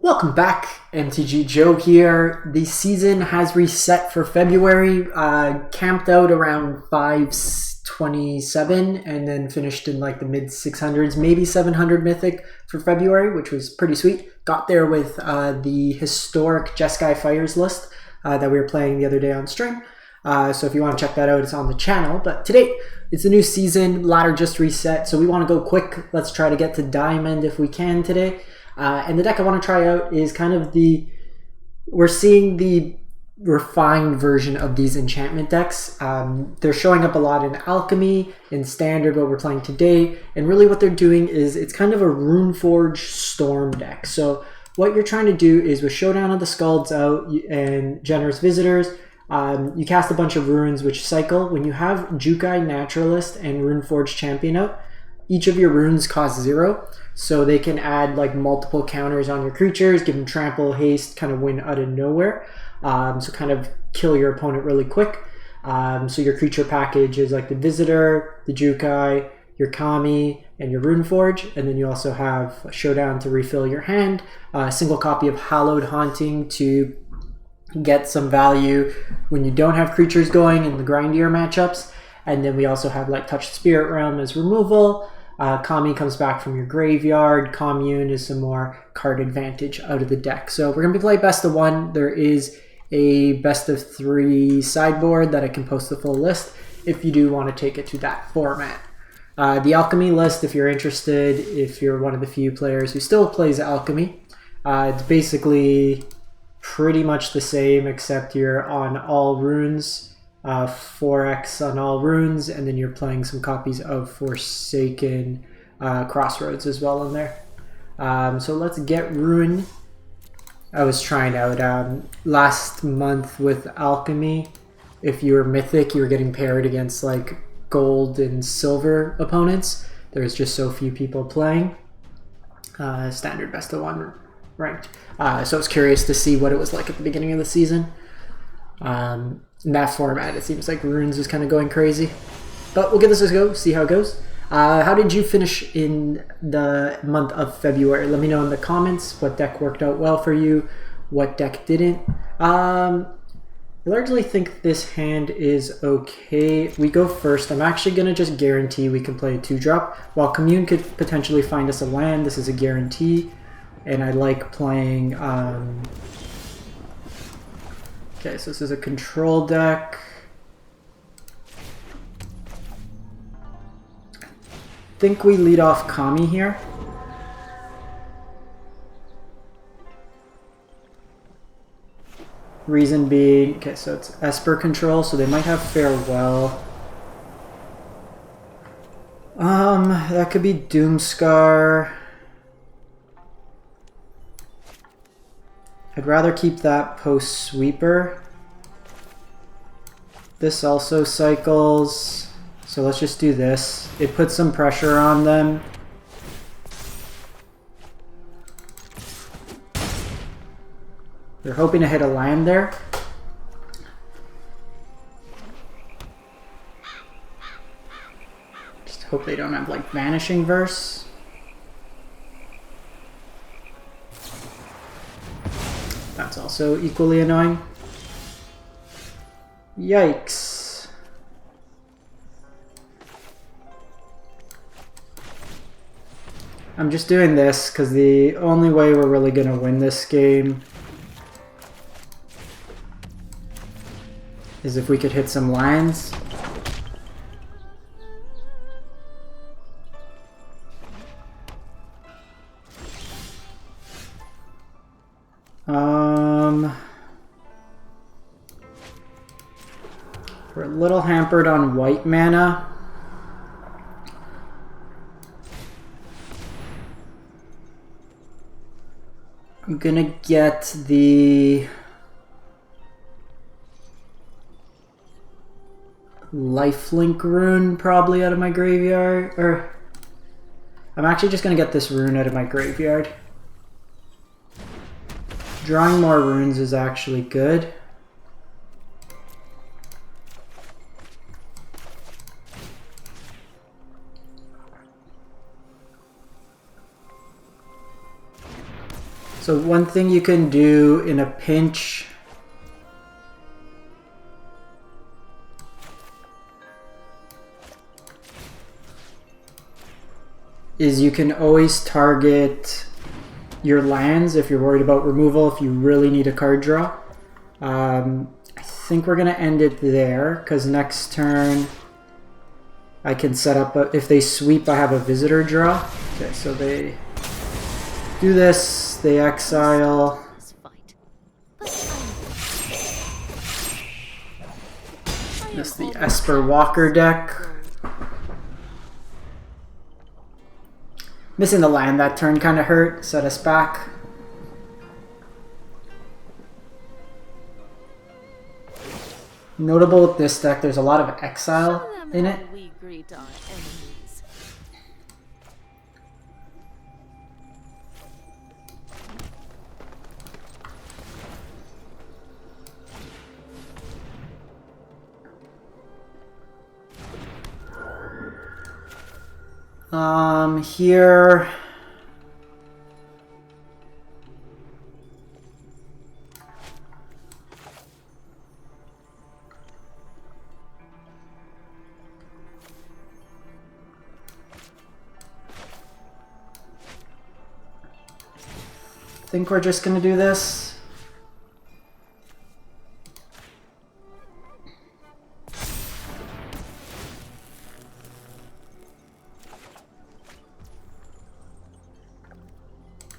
Welcome back, MTG Joe here. The season has reset for February, camped out around 527 and then finished in like the mid 600s, maybe 700 Mythic for February, which was pretty sweet. Got there with the historic Jeskai Fires list that we were playing the other day on stream. So if you want to check that out, it's on the channel. But today, it's a new season, ladder just reset, so we want to go quick. Let's try to get to Diamond if we can today. And the deck I want to try out is kind of we're seeing the refined version of these enchantment decks. They're showing up a lot in Alchemy, in Standard, what we're playing today, and really what they're doing is it's kind of a Runeforge Storm deck. So what you're trying to do is with Showdown of the Skalds out and Generous Visitors, you cast a bunch of runes which cycle. When you have Jukai Naturalist and Runeforge Champion out, each of your runes cost 0, so they can add like multiple counters on your creatures, give them trample, haste, kind of win out of nowhere. So kind of kill your opponent really quick. So your creature package is like the Visitor, the Jukai, your Kami, and your Runeforge, and then you also have a Showdown to refill your hand, a single copy of Hallowed Haunting to get some value when you don't have creatures going in the grindier matchups, and then we also have like Touch the Spirit Realm as removal. Kami comes back from your graveyard. Commune is some more card advantage out of the deck. So we're going to be playing best of 1. There is a best of 3 sideboard that I can post the full list if you do want to take it to that format. The Alchemy list, if you're interested, if you're one of the few players who still plays Alchemy, it's basically pretty much the same except you're on all runes. 4x on all runes, and then you're playing some copies of Forsaken Crossroads as well in there. So let's get Rune. I was trying out last month with Alchemy. If you were Mythic, you were getting paired against like gold and silver opponents. There's just so few people playing. Standard best of 1 ranked. So I was curious to see what it was like at the beginning of the season. In that format, it seems like Runes is kind of going crazy. But we'll give this a go, see how it goes. How did you finish in the month of February? Let me know in the comments what deck worked out well for you, what deck didn't. I largely think this hand is okay. We go first. I'm actually going to just guarantee we can play a 2-drop. While Commune could potentially find us a land, this is a guarantee. And I like playing... Okay, so this is a control deck. I think we lead off Kami here. Reason being, okay, so it's Esper control, so they might have Farewell. That could be Doomscar. I'd rather keep that post Sweeper. This also cycles, so let's just do this. It puts some pressure on them. They're hoping to hit a land there. Just hope they don't have like Vanishing Verse. That's also equally annoying. Yikes. I'm just doing this because the only way we're really going to win this game is if we could hit some lands. We're a little hampered on white mana. I'm gonna get the Lifelink rune probably out of my graveyard, or I'm actually just gonna get this rune out of my graveyard. Drawing more runes is actually good. So one thing you can do in a pinch is you can always target your lands if you're worried about removal, if you really need a card draw. I think we're going to end it there because next turn I can set up, if they sweep, I have a visitor draw. Okay, so they do this, they exile. This is the Esper Walker deck. Missing the land that turn kind of hurt, set us back. Notable with this deck, there's a lot of exile in it. Here I think we're just gonna do this.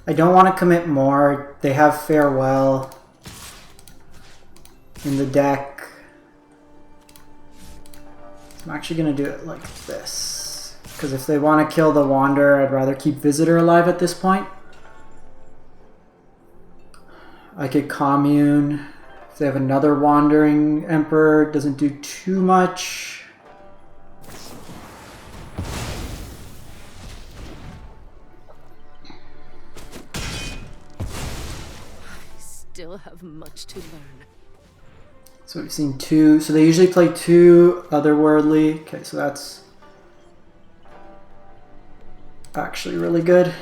I don't want to commit more. They have Farewell in the deck. I'm actually going to do it like this. Because if they want to kill the Wanderer, I'd rather keep Visitor alive at this point. I could Commune. If they have another Wandering Emperor, it doesn't do too much. Still have much to learn. So we've seen two. So they usually play two Otherworldly. Okay, so that's actually really good.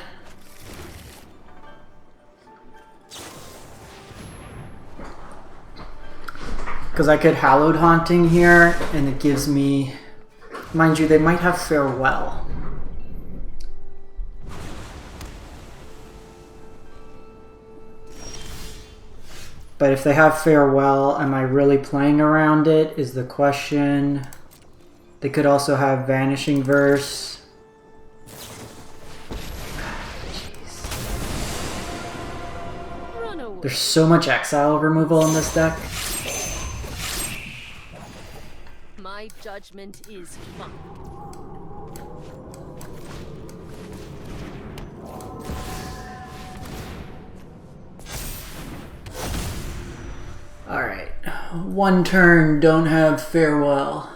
Because I could Hallowed Haunting here, and it gives me, mind you, they might have Farewell. But if they have Farewell, am I really playing around it, is the question. They could also have Vanishing Verse. There's so much exile removal in this deck. My judgment is fine. Alright, one turn, don't have Farewell.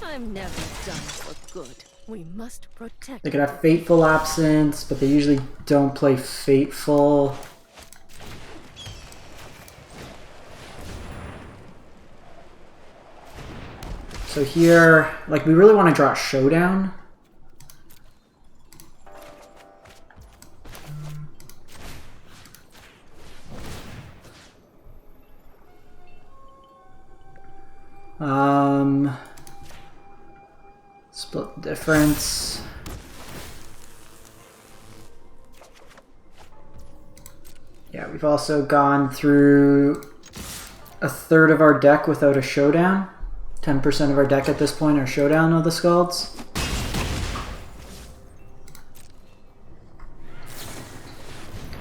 I'm never done for good. We must protect. They could have Fateful Absence, but they usually don't play Fateful. So here, like, we really want to draw a Showdown. Split the difference. Yeah, we've also gone through a third of our deck without a Showdown. 10% of our deck at this point are Showdown of the Scalds.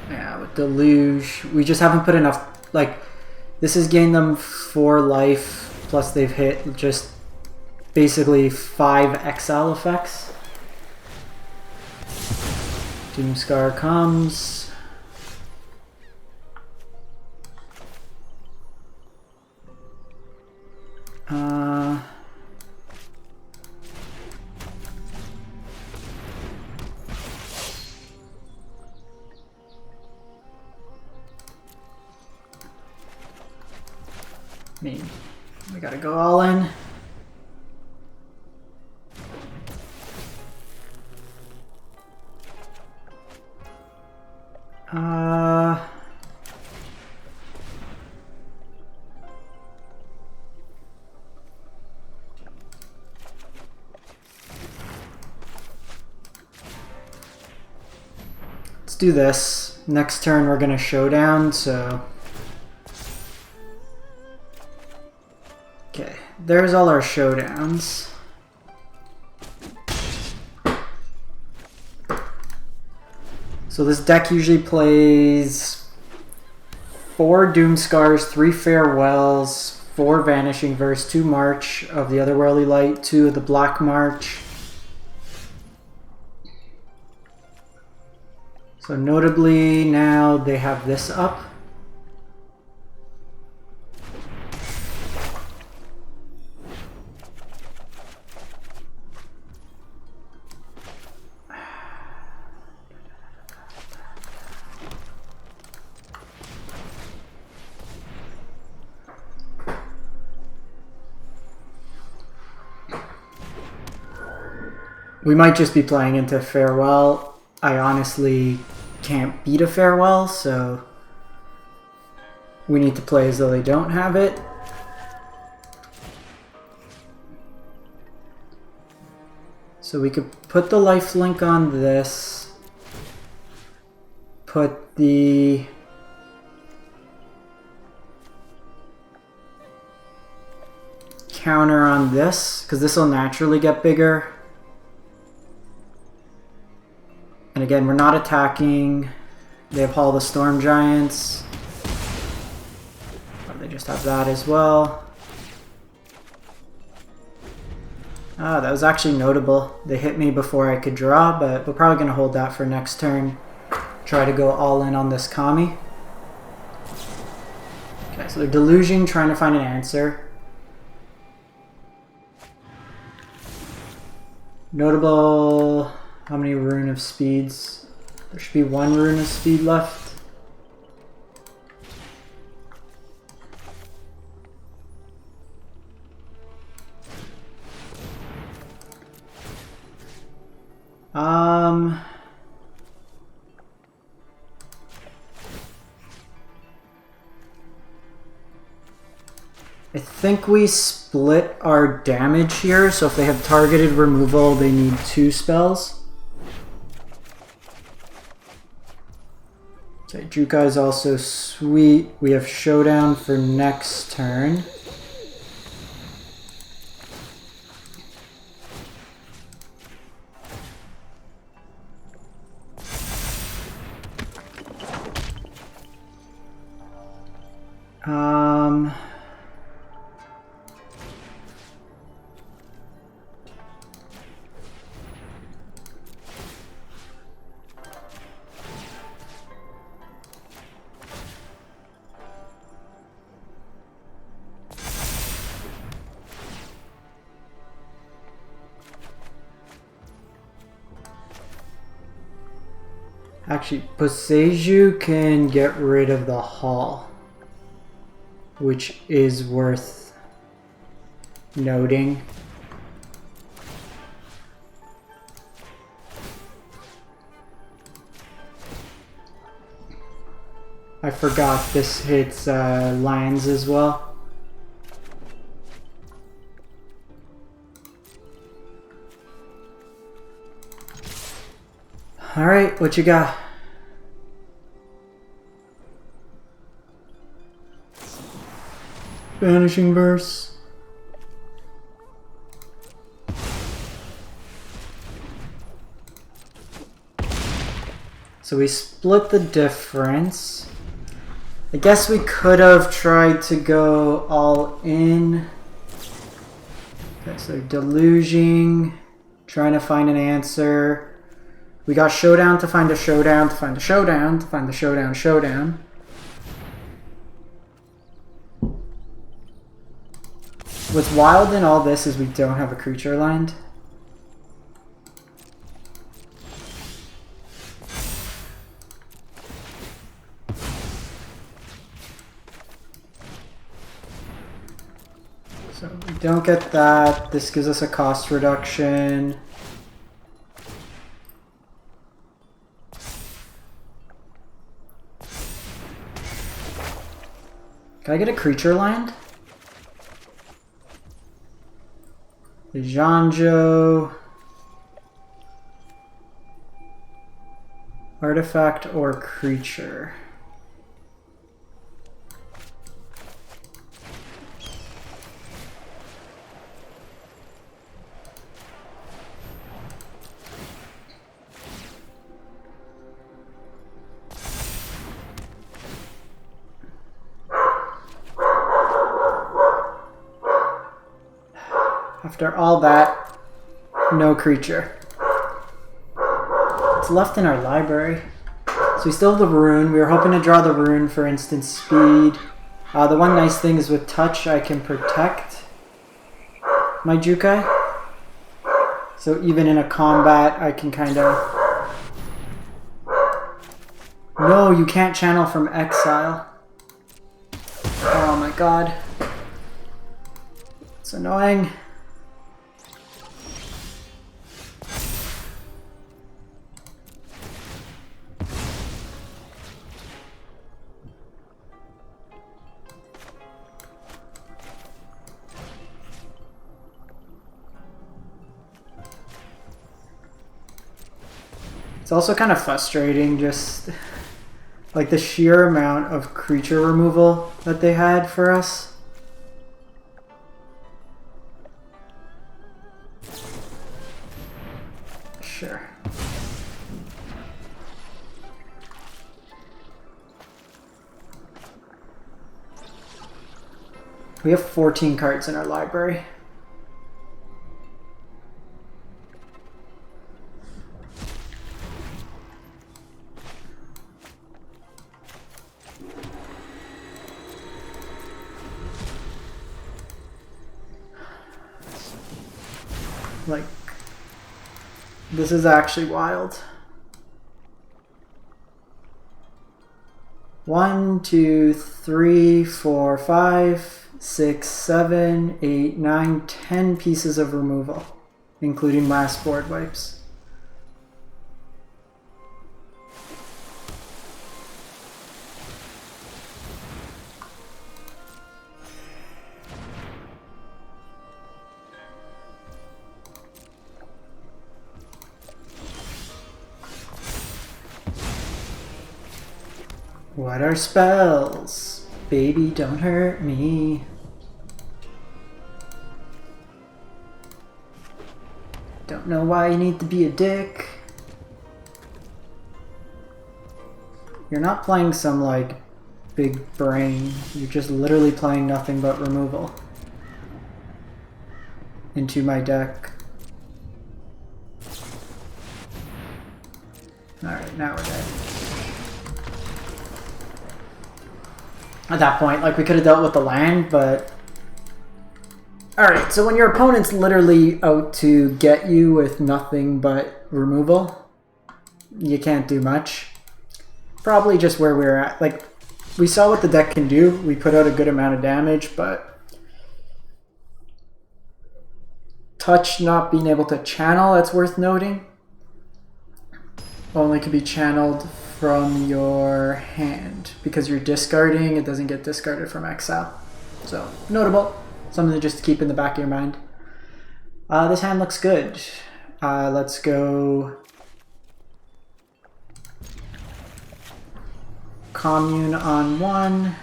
Yeah, with Deluge, we just haven't put enough, like, this has gained them 4 life, plus they've hit just basically 5 exile effects. Doomscar comes. I mean, we gotta go all in. Let's do this. Next turn we're gonna showdown, so... Okay, there's all our showdowns. So this deck usually plays 4 Doomskars, 3 Farewells, 4 Vanishing Verse, 2 March of the Otherworldly Light, 2 of the Black March. So notably now they have this up. We might just be playing into Farewell. I honestly can't beat a Farewell, so we need to play as though they don't have it. So we could put the lifelink on this, put the counter on this, because this will naturally get bigger. And again, we're not attacking. They have Hall of the Storm Giants. Or they just have that as well. Ah, that was actually notable. They hit me before I could draw, but we're probably going to hold that for next turn. Try to go all in on this Kami. Okay, so they're deluging, trying to find an answer. Notable... How many Rune of Speeds? There should be 1 Rune of Speed left. I think we split our damage here, so if they have targeted removal, they need 2 spells. Okay, Jukai is also sweet. We have Showdown for next turn. Actually, Boseiju can get rid of the Hall, which is worth noting. I forgot this hits lands as well. Alright, what you got? Vanishing Verse. So we split the difference. I guess we could have tried to go all in. Okay, so deluging, trying to find an answer. We got Showdown to find a Showdown, to find a Showdown, to find the Showdown, Showdown. What's wild in all this is we don't have a creature land. So we don't get that. This gives us a cost reduction. Can I get a creature land? The Janjo. Artifact or creature? After all that, no creature. It's left in our library. So we still have the Rune. We were hoping to draw the Rune for instant speed. The one nice thing is with touch I can protect my Jukai. So even in a combat I can kind of... No, you can't channel from exile. Oh my god. It's annoying. It's also kind of frustrating, just like the sheer amount of creature removal that they had for us. Sure. We have 14 cards in our library. Like, this is actually wild. 1, 2, 3, 4, 5, 6, 7, 8, 9, 10 pieces of removal, including last board wipes. What are spells? Baby, don't hurt me. Don't know why you need to be a dick. You're not playing some, like, big brain. You're just literally playing nothing but removal into my deck. Alright, now we're dead. At that point, like, we could have dealt with the land, but... Alright, so when your opponent's literally out to get you with nothing but removal, you can't do much. Probably just where we're at. Like, we saw what the deck can do. We put out a good amount of damage, but... Touch not being able to channel, that's worth noting. Only can be channeled from your hand. Because you're discarding, it doesn't get discarded from exile. So, notable. Something just to keep in the back of your mind. This hand looks good. Let's go... Commune on 1.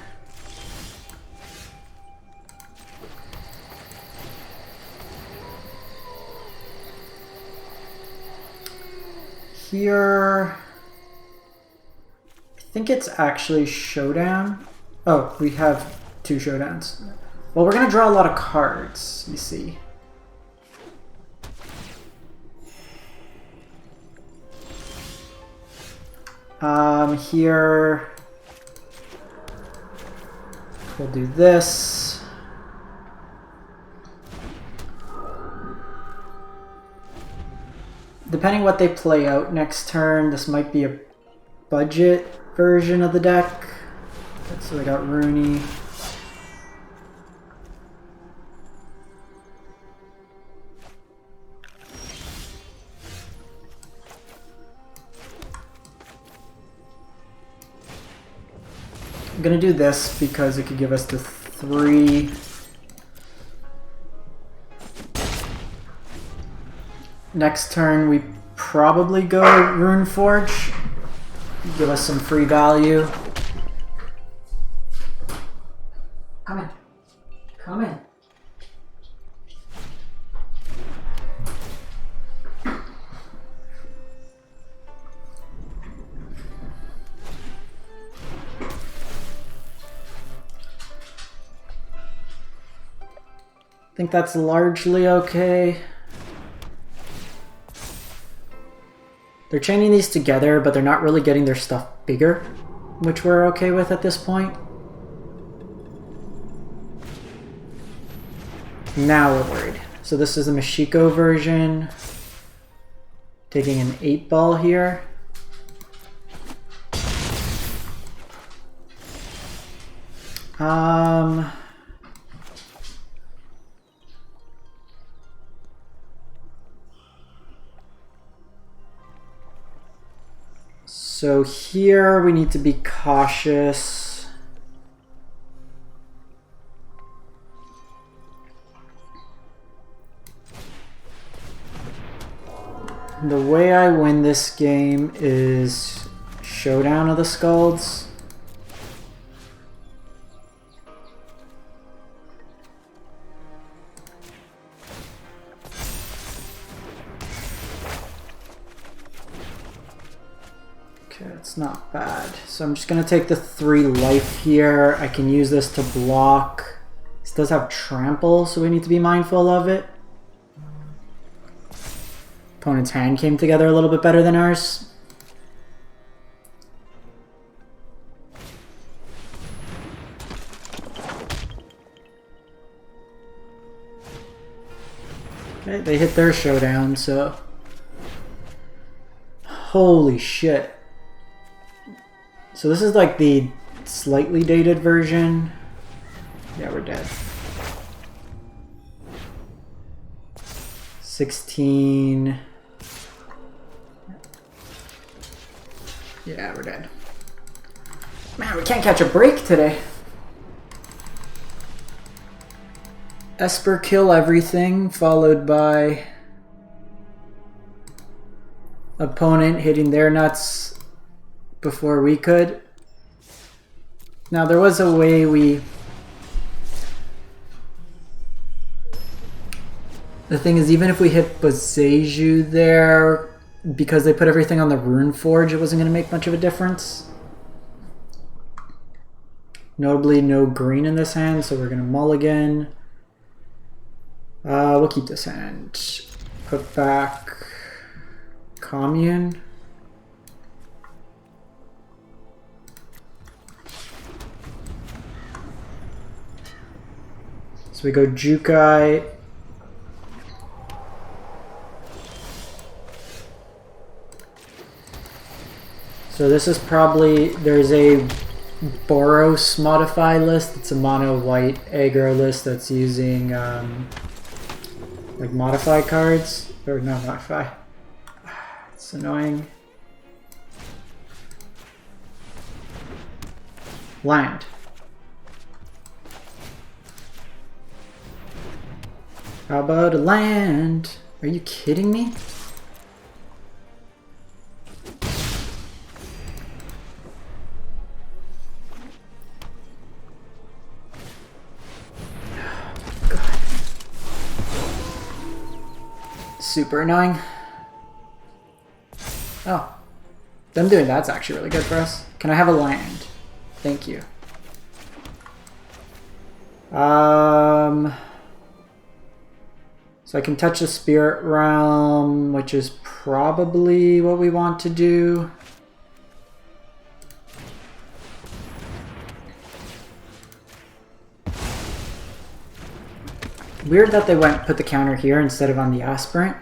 Here... I think it's actually Showdown. Oh, we have 2 Showdowns. Well, we're going to draw a lot of cards, you see. Here... We'll do this. Depending what they play out next turn, this might be a budget version of the deck. So we got Rune. gonna do this because it could give us the 3. Next turn we probably go Rune Forge. Give us some free value. Come in. Come in. I think that's largely okay. They're chaining these together, but they're not really getting their stuff bigger, which we're okay with at this point. Now we're worried. So this is the Mashiko version. Taking an 8-ball here. So here we need to be cautious. The way I win this game is Showdown of the Skalds. Okay, it's not bad. So I'm just going to take the 3 life here. I can use this to block. This does have trample, so we need to be mindful of it. Opponent's hand came together a little bit better than ours. Okay, they hit their showdown, so... Holy shit. So this is like the slightly dated version. Yeah, we're dead. 16. Yeah, we're dead. Man, we can't catch a break today. Esper kill everything, followed by opponent hitting their nuts before we could. Now there was a way we... The thing is, even if we hit Boseiju there, because they put everything on the Rune Forge, it wasn't going to make much of a difference. Notably, no green in this hand, so we're going to mulligan. We'll keep this hand. Put back Commune. So we go Jukai. So this is probably, there's a Boros modify list. It's a mono white aggro list that's using like modify cards, or no, modify. It's annoying. Land. How about a land? Are you kidding me? Super annoying. Oh, them doing that's actually really good for us. Can I have a land? Thank you. So I can touch the Spirit Realm, which is probably what we want to do. Weird that they put the counter here instead of on the Aspirant.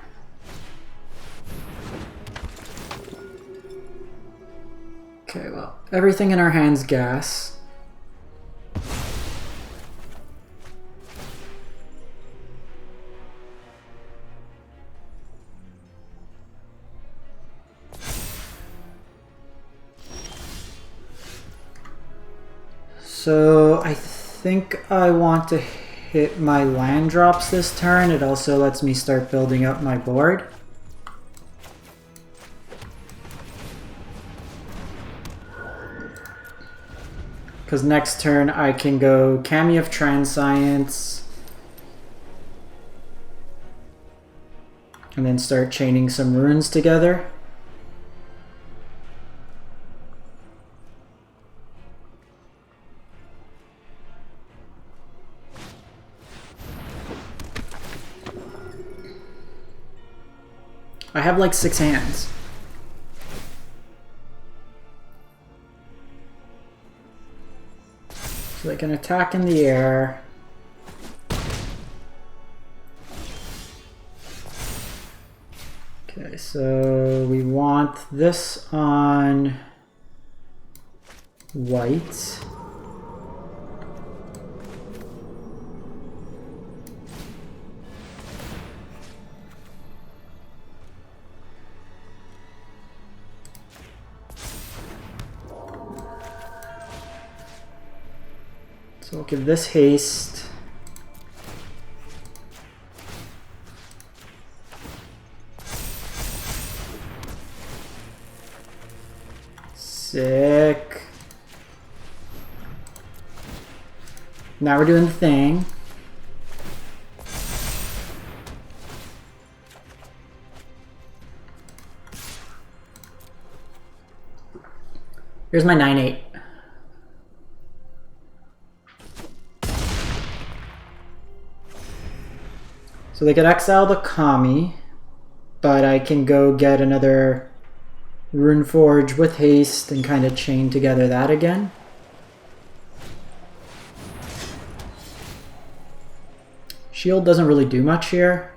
Okay, well, everything in our hands gas. So I think I want to hit my land drops this turn. It also lets me start building up my board. Because next turn I can go Kami of Transcience and then start chaining some runes together. I have like 6 hands. So they can attack in the air. Okay, so we want this on white. So we'll give this haste. Sick. Now we're doing the thing. Here's my 9/8. So they could exile the Kami, but I can go get another Runeforge with haste and kind of chain together that again. Shield doesn't really do much here.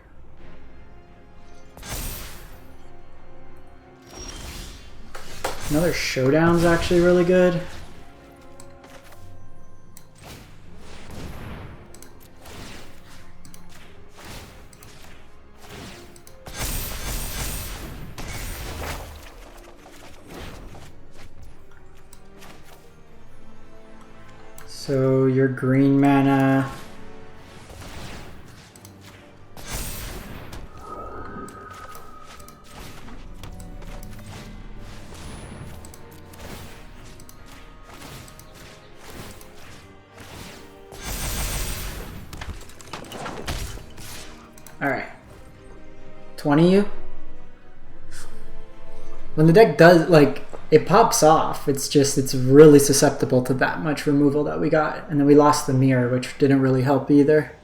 Another Showdown's actually really good. So your green mana. Alright. 20 you? When the deck does, like, it pops off. It's just, it's really susceptible to that much removal that we got. And then we lost the mirror, which didn't really help either.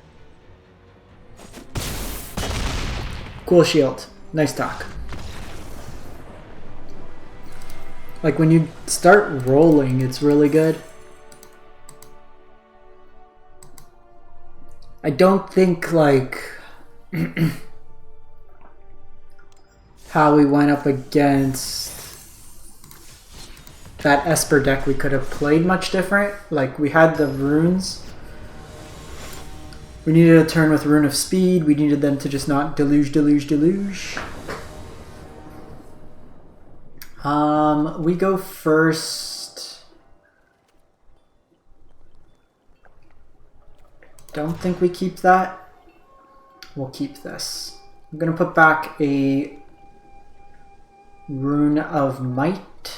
Cool shield. Nice talk. Like, when you start rolling, it's really good. I don't think, like, how we went up against that Esper deck, we could have played much different. Like, we had the runes. We needed a turn with Rune of Speed. We needed them to just not deluge. We go first. Don't think we keep that. We'll keep this. I'm gonna put back a Rune of Might.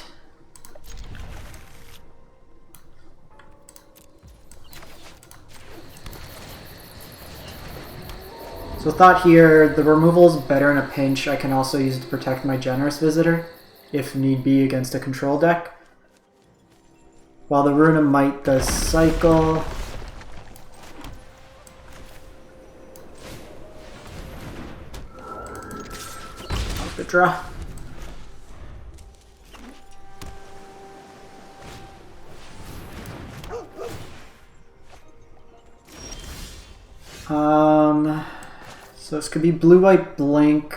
So thought here, the removal is better in a pinch. I can also use it to protect my Generous Visitor, if need be, against a control deck. While the Rune of Might does cycle. Good draw. So this could be blue-white blink.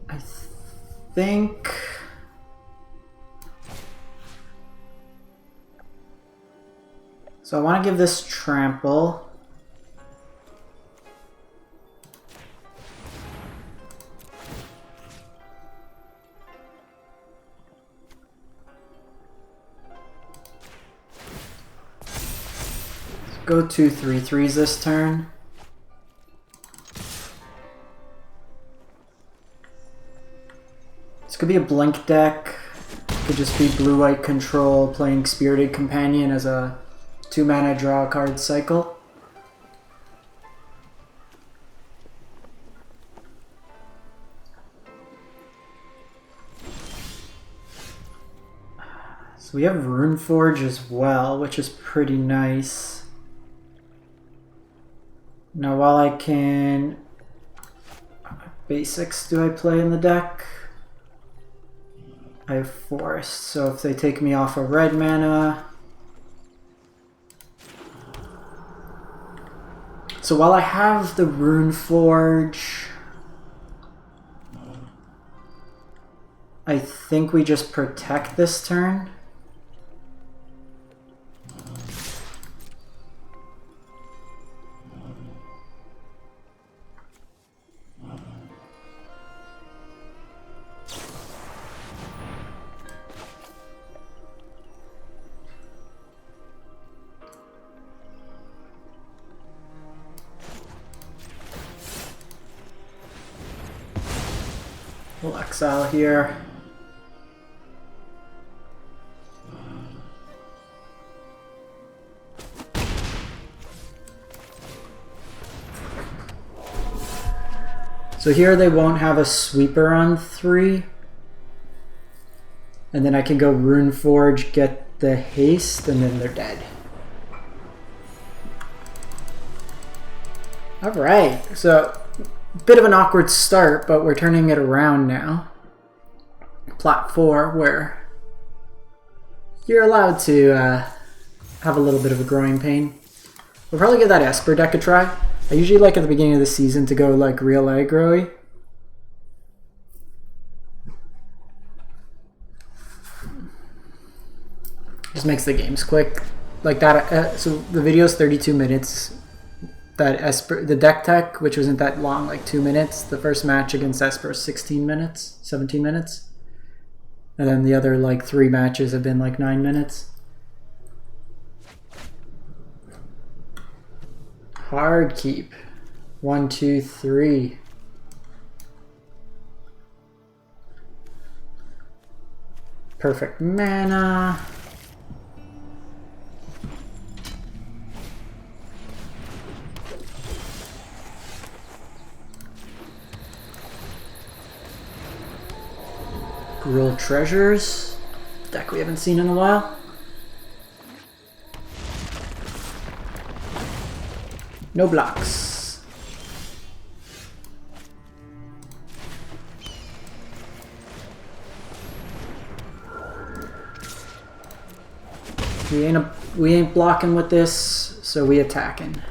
I think so. I want to give this trample. Go 2/3/3s this turn. This could be a blink deck. Could just be blue-white control playing Spirited Companion as a 2-mana draw card cycle. So we have Runeforge as well, which is pretty nice. Now while I can... Basics do I play in the deck? I have Forest, so if they take me off a red mana... So while I have the Runeforge... I think we just protect this turn. We'll exile here. So here they won't have a sweeper on 3. And then I can go Runeforge, get the haste, and then they're dead. Alright, so bit of an awkward start, but we're turning it around now. Plat 4, where you're allowed to have a little bit of a growing pain. We'll probably give that Esper deck a try. I usually like at the beginning of the season to go like real aggro-y. Just makes the games quick. Like that, so the video's 32 minutes. That Esper, the deck tech, which wasn't that long, like 2 minutes. The first match against Esper was 16 minutes, 17 minutes. And then the other like 3 matches have been like 9 minutes. Hard keep. 1, 2, 3. Perfect mana. Gruul Treasures, deck we haven't seen in a while. No blocks. We ain't blocking with this, so we attacking.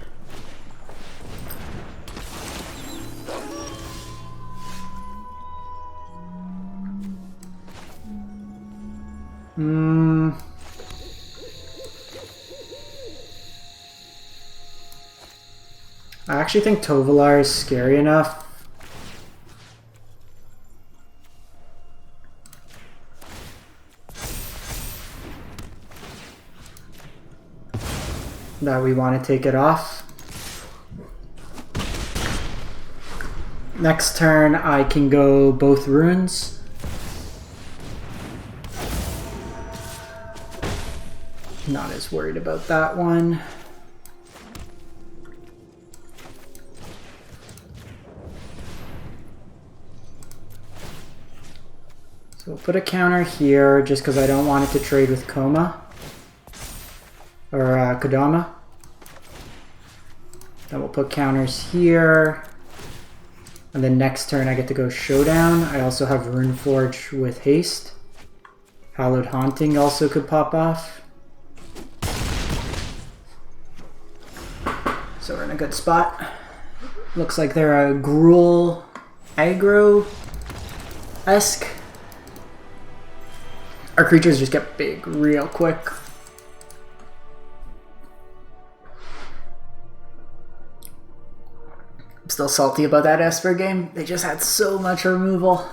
I actually think Tovolar is scary enough. That we want to take it off. Next turn I can go both runes. Not as worried about that one. So we'll put a counter here just because I don't want it to trade with Koma or Kodama. Then we'll put counters here. And then next turn I get to go Showdown. I also have Runeforge with haste. Hallowed Haunting also could pop off. So we're in a good spot. Looks like they're a Gruul aggro-esque. Our creatures just get big real quick. I'm still salty about that Esper game. They just had so much removal.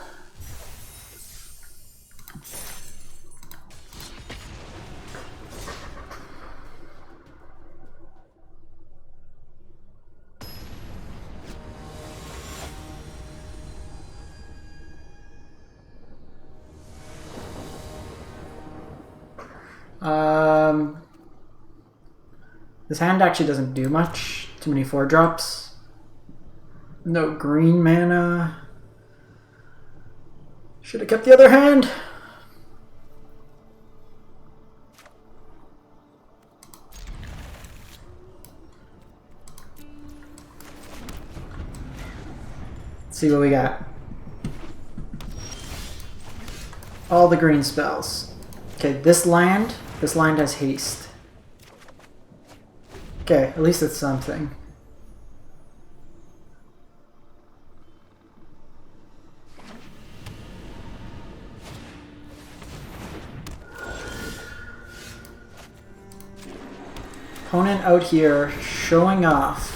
This hand actually doesn't do much. Too many 4-drops. No green mana. Should have kept the other hand. Let's see what we got. All the green spells. Okay, this land has haste. Okay, at least it's something. Opponent out here showing off.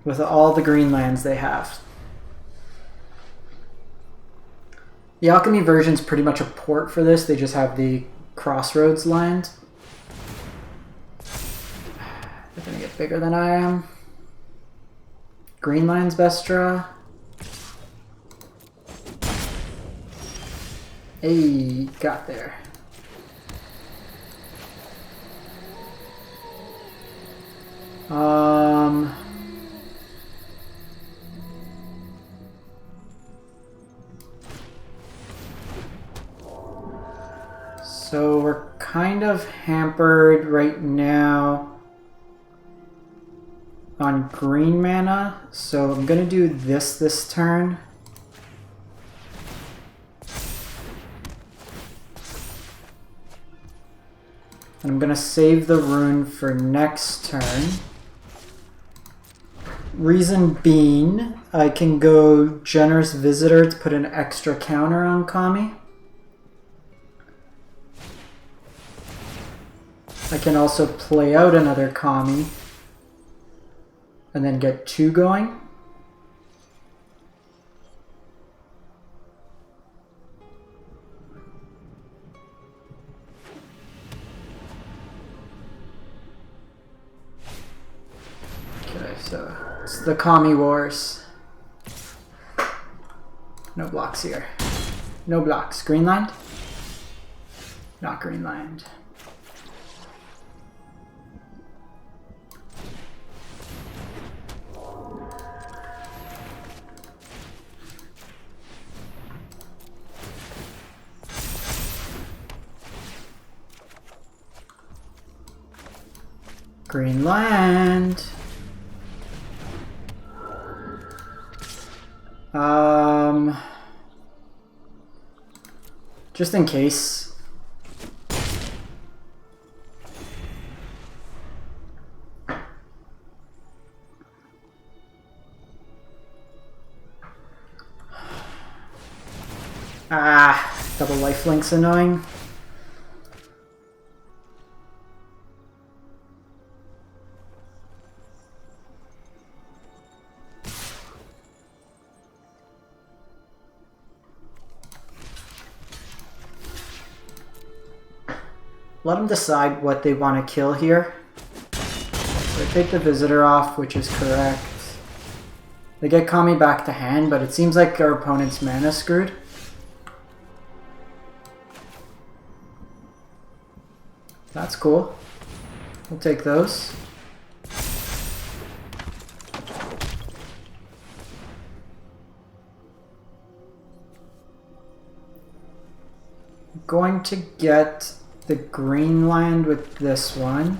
With all the green lands they have. The Alchemy version's pretty much a port for this. They just have the Crossroads land. They're gonna get bigger than I am. Green land's best draw. Hey, got there. So we're kind of hampered right now on green mana. So I'm gonna do this turn. And I'm gonna save the rune for next turn. Reason being, I can go Generous Visitor to put an extra counter on Kami. I can also play out another Kami and then get 2 going. Okay, so it's the Kami Wars. No blocks here. No blocks. Greenland? Not Greenland. Greenland. Just in case. Double lifelink's annoying. Let them decide what they want to kill here. So they take the visitor off, which is correct. They get Kami back to hand, but it seems like our opponent's mana screwed. That's cool. We'll take those. I'm going to get the green land with this one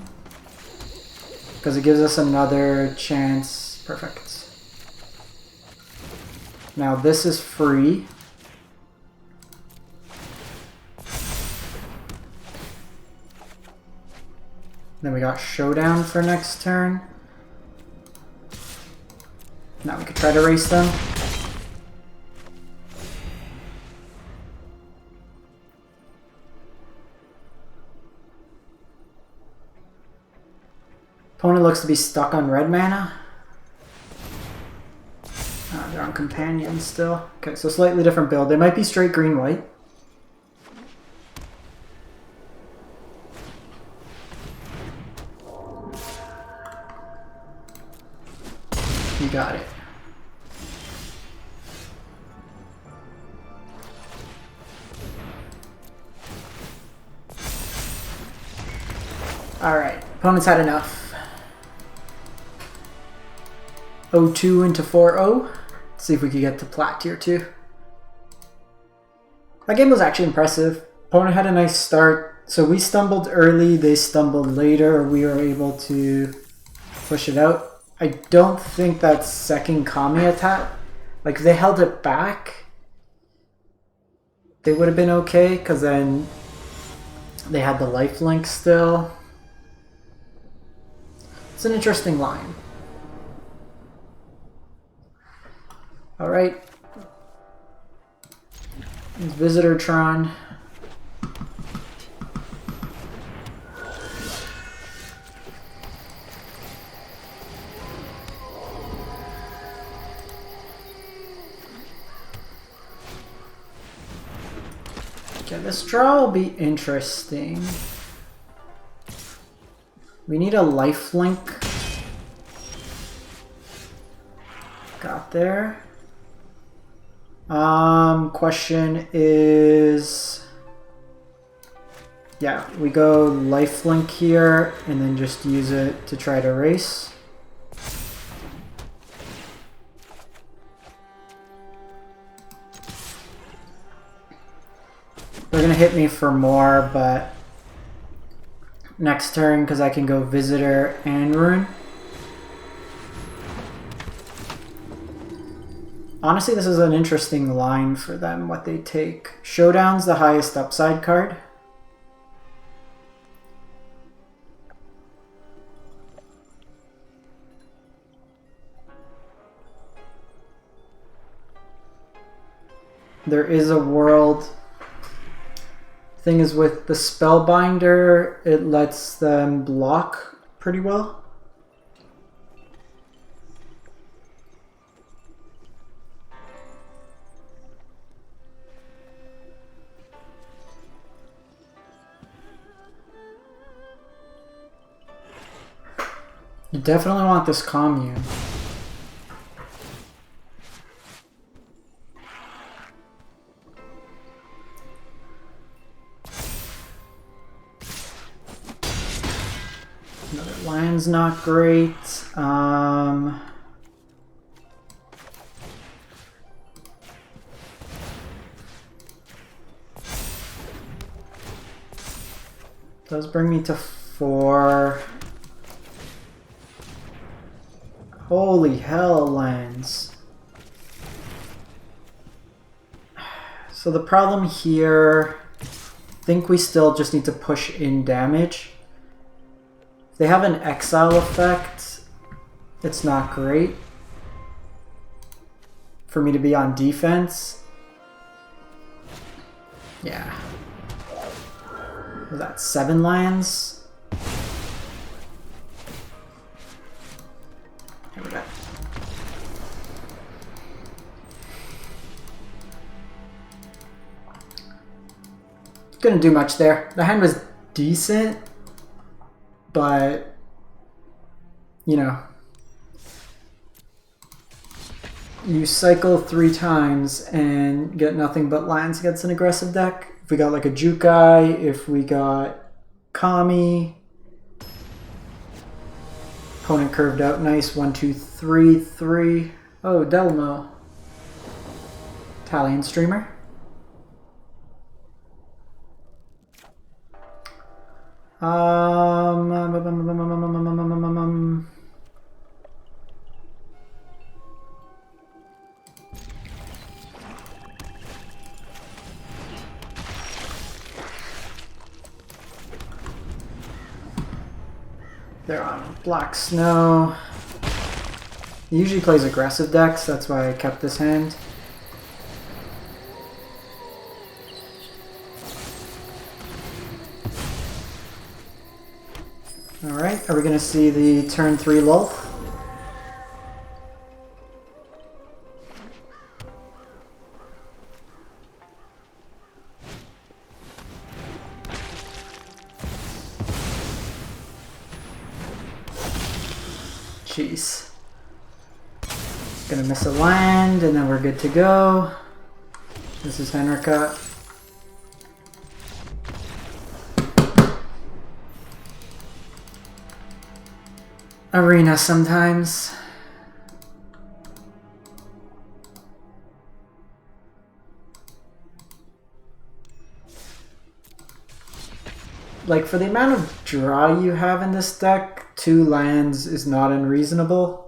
because it gives us another chance. Perfect. Now this is free. Then we got Showdown for next turn. Now we could try to race them. Opponent looks to be stuck on red mana. They're on companion still. Okay, so slightly different build. They might be straight green-white. You got it. Alright, opponent's had enough. 0-2 into 4-0. See if we can get to plat tier 2. That game was actually impressive. Opponent had a nice start. So we stumbled early, they stumbled later. We were able to push it out. I don't think that second Kami attack, like if they held it back, they would have been okay, because then they had the lifelink still. It's an interesting line. Alright. Visitor Tron. Okay, this draw will be interesting. We need a lifelink. Got there. Question is, yeah, we go lifelink here and then just use it to try to race. They're gonna hit me for more, but next turn, because I can go Visitor and Rune. Honestly, this is an interesting line for them, what they take. Showdown's the highest upside card. There is a world. Thing is, with the Spellbinder, it lets them block pretty well. You definitely want this commune. Another land's not great. Does bring me to 4. Holy hell, lands. So the problem here, I think we still just need to push in damage. If they have an exile effect, it's not great for me to be on defense. Yeah. Was that 7 lands? Here we go. Couldn't do much there. The hand was decent, but you know, you cycle 3 times and get nothing but lands against an aggressive deck. If we got like a Jukai, if we got Kami, opponent curved out nice. 1, 2, 3, 3. Oh, Delmo. Italian streamer. They're on Black Snow. He usually plays aggressive decks, that's why I kept this hand. Alright, are we going to see the turn 3 lull? Jeez. Gonna miss a land, and then we're good to go. This is Henrika. arena sometimes. Like, for the amount of draw you have in this deck, 2 lands is not unreasonable.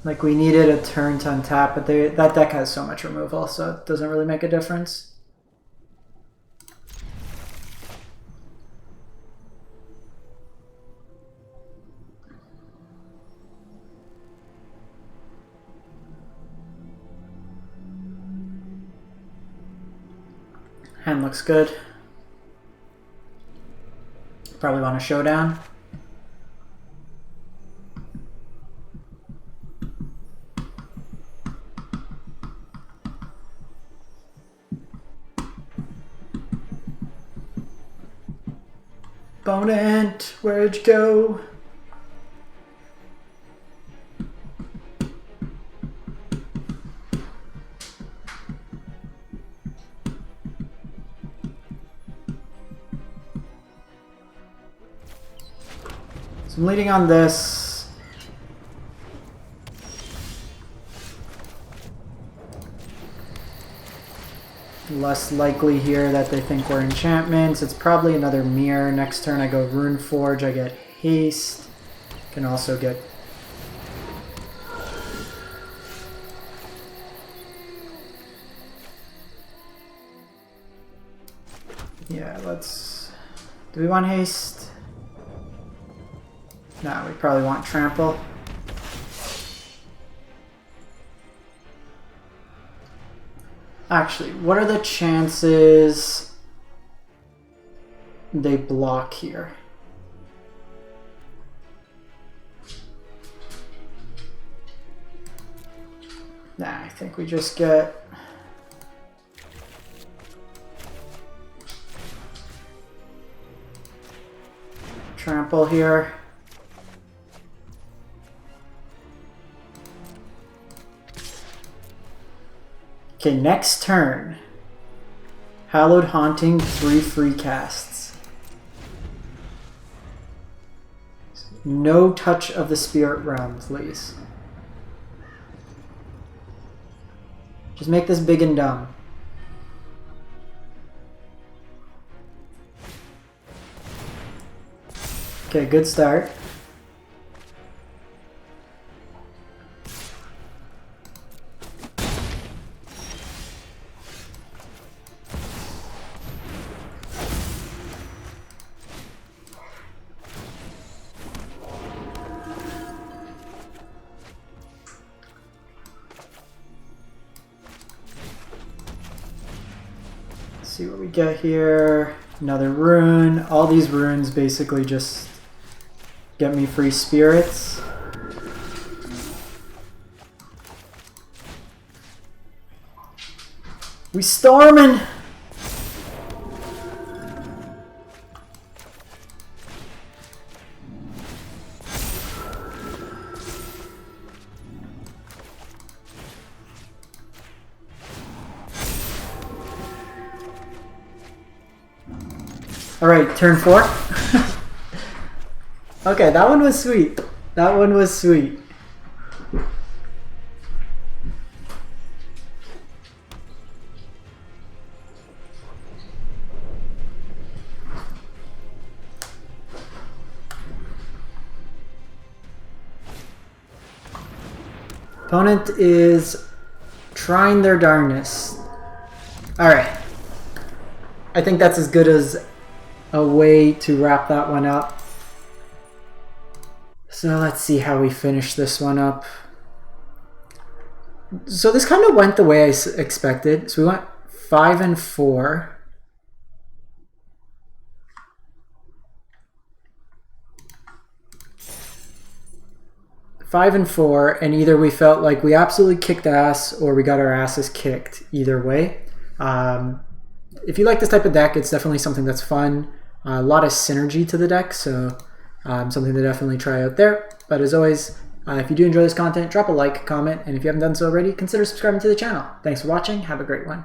Like, we needed a turn to untap, but that deck has so much removal, so it doesn't really make a difference. Hand looks good. Probably want a showdown. Opponent, where'd you go? So I'm leading on this. Less likely here that they think we're enchantments. It's probably another mirror. Next turn I go Rune Forge, I get haste. Can also get... Yeah, let's... Do we want haste? No, we probably want trample. Actually, what are the chances they block here? Nah, I think we just get... trample here. Okay, next turn. Hallowed Haunting, 3 free casts. No touch of the Spirit Realm, please. Just make this big and dumb. Okay, good start. See what we get here. Another rune. All these runes basically just get me free spirits. We storming! Alright, turn 4. Okay, that one was sweet. That one was sweet. Opponent is trying their darndest. Alright. I think that's as good as a way to wrap that one up. So let's see how we finish this one up. So this kind of went the way I expected. So we went 5 and 4. And either we felt like we absolutely kicked ass or we got our asses kicked. Either way. If you like this type of deck, it's definitely something that's fun. A lot of synergy to the deck, so something to definitely try out there. But as always, If you do enjoy this content, drop a like, comment, and if you haven't done so already, consider subscribing to the channel. Thanks for watching. Have a great one.